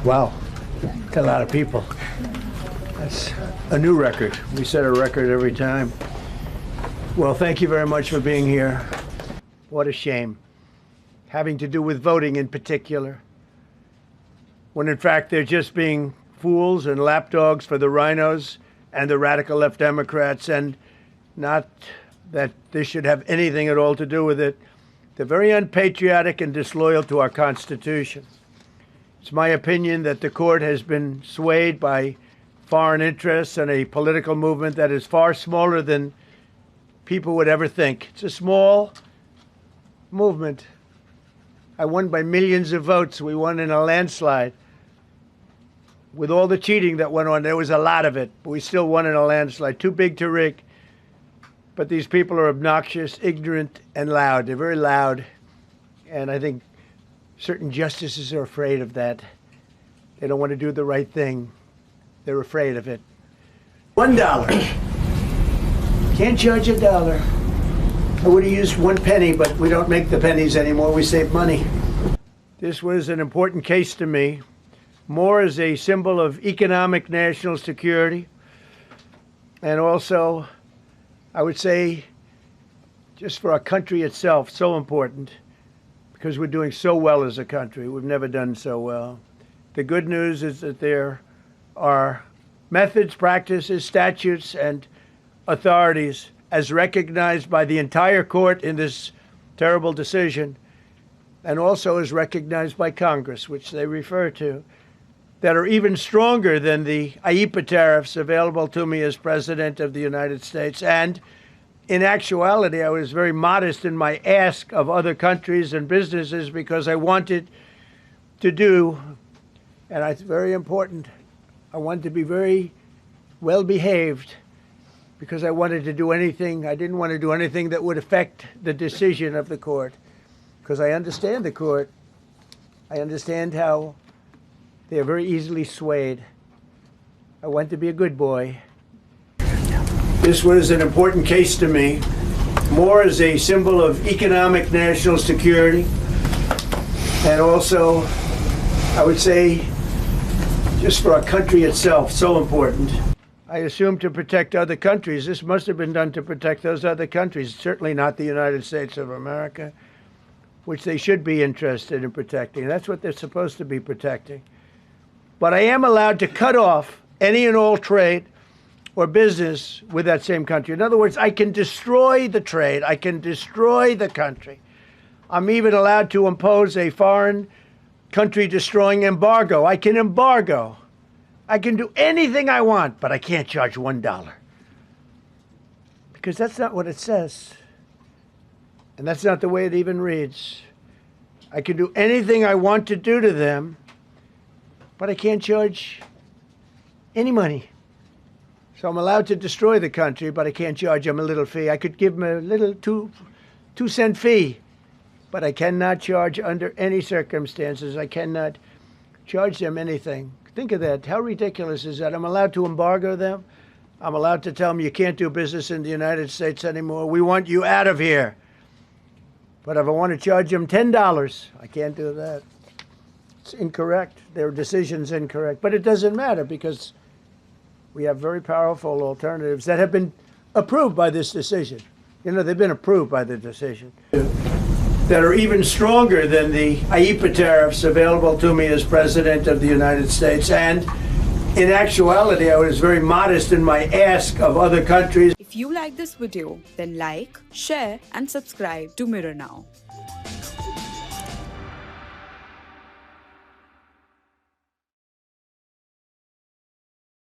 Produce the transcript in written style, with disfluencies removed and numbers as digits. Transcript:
Wow, got a lot of people. That's a new record. We set a record every time. Well, thank you very much for being here. What a shame. Having to do with voting in particular. When in fact they're just being fools and lapdogs for the rhinos and the radical left Democrats, and not that this should have anything at all to do with it. They're very unpatriotic and disloyal to our Constitution. It's my opinion that the court has been swayed by foreign interests and a political movement that is far smaller than people would ever think. It's a small movement. I won by millions of votes. We won in a landslide. With all the cheating that went on, there was a lot of it, but we still won in a landslide. Too big to rig. But these people are obnoxious, ignorant, and loud. They're very loud. And I think certain justices are afraid of that. They don't want to do the right thing. They're afraid of it. $1. Can't charge $1. I would have used 1 penny, but we don't make the pennies anymore. We save money. This was an important case to me, more as a symbol of economic national security, and also, I would say, just for our country itself, so important, because we're doing so well as a country. We've never done so well. The good news is that there are methods, practices, statutes, and authorities, as recognized by the entire court in this terrible decision, and also as recognized by Congress, which they refer to, that are even stronger than the IEEPA tariffs available to me as President of the United States. And in actuality, I was very modest in my ask of other countries and businesses because I wanted to do, and it's very important, I wanted to be very well behaved because I wanted to do anything, I didn't want to do anything that would affect the decision of the court, because I understand the court. I understand how they are very easily swayed. I want to be a good boy. This was an important case to me, more as a symbol of economic national security, and also, I would say, just for our country itself, so important. I assume to protect other countries. This must have been done to protect those other countries, certainly not the United States of America, which they should be interested in protecting. That's what they're supposed to be protecting. But I am allowed to cut off any and all trade or business with that same country. In other words, I can destroy the trade. I can destroy the country. I'm even allowed to impose a foreign country-destroying embargo. I can embargo. I can do anything I want, but I can't charge $1. Because that's not what it says. And that's not the way it even reads. I can do anything I want to do to them, but I can't charge any money. So I'm allowed to destroy the country, but I can't charge them a little fee. I could give them a little two-cent fee, but I cannot charge under any circumstances. I cannot charge them anything. Think of that. How ridiculous is that? I'm allowed to embargo them. I'm allowed to tell them you can't do business in the United States anymore. We want you out of here. But if I want to charge them $10, I can't do that. It's incorrect. Their decision's incorrect. But it doesn't matter because we have very powerful alternatives that have been approved by this decision. You know, they've been approved by the decision. That are even stronger than the IEEPA tariffs available to me as President of the United States. And in actuality, I was very modest in my ask of other countries. If you like this video, then like, share, and subscribe to Mirror Now.